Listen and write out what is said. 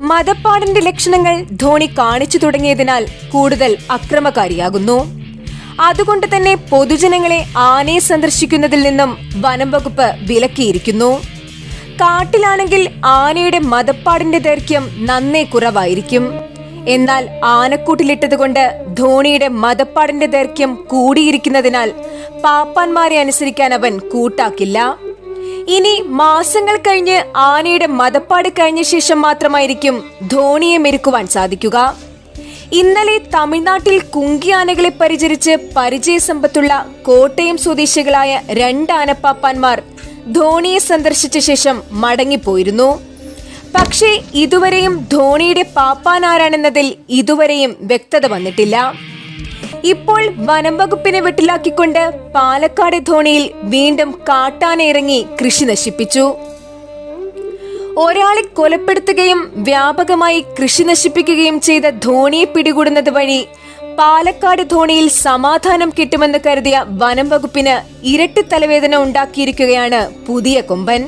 മതപ്പാടിന്റെ ലക്ഷണങ്ങൾ ധോണി കാണിച്ചു തുടങ്ങിയതിനാൽ കൂടുതൽ അക്രമകാരിയാകുന്നു. അതുകൊണ്ട് തന്നെ പൊതുജനങ്ങളെ ആനയെ സന്ദർശിക്കുന്നതിൽ നിന്നും വനം വകുപ്പ് വിലക്കിയിരിക്കുന്നു. കാട്ടിലാണെങ്കിൽ ആനയുടെ മതപ്പാടിന്റെ ദൈർഘ്യം നന്നേ കുറവായിരിക്കും. എന്നാൽ ആനക്കൂട്ടിലിട്ടതുകൊണ്ട് ധോണിയുടെ മതപ്പാടിന്റെ ദൈർഘ്യം കൂടിയിരിക്കുന്നതിനാൽ പാപ്പാന്മാരെ അനുസരിക്കാൻ അവൻ കൂട്ടാക്കില്ല. ഇനി മാസങ്ങൾ കഴിഞ്ഞ് ആനയുടെ മതപ്പാട് കഴിഞ്ഞ ശേഷം മാത്രമായിരിക്കും ധോണിയെ മെരുക്കുവാൻ സാധിക്കുക. ഇന്നലെ തമിഴ്നാട്ടിൽ കുങ്കിയാനകളെ പരിചരിച്ച് പരിചയസമ്പത്തുള്ള കോട്ടയം സ്വദേശികളായ 2 ആനപ്പാപ്പാന്മാർ ധോണിയെ സന്ദർശിച്ച ശേഷം മടങ്ങിപ്പോയിരുന്നു. പക്ഷേ ഇതുവരെയും ധോണിയുടെ പാപ്പാൻ ആരാണെന്നതിൽ ഇതുവരെയും വ്യക്തത വന്നിട്ടില്ല. ഇപ്പോൾ വനം വകുപ്പിനെ വെട്ടിലാക്കിക്കൊണ്ട് പാലക്കാട് ധോണിയിൽ വീണ്ടും കാട്ടാന ഇറങ്ങി കൃഷി നശിപ്പിച്ചു. ഒരാളെ കൊലപ്പെടുത്തുകയും വ്യാപകമായി കൃഷി നശിപ്പിക്കുകയും ചെയ്ത ധോണിയെ പിടികൂടുന്നത് വഴി പാലക്കാട് ധോണിയിൽ സമാധാനം കിട്ടുമെന്ന് കരുതിയ വനം വകുപ്പിന് ഇരട്ടി തലവേദന ഉണ്ടാക്കിയിരിക്കുകയാണ് പുതിയ കൊമ്പൻ.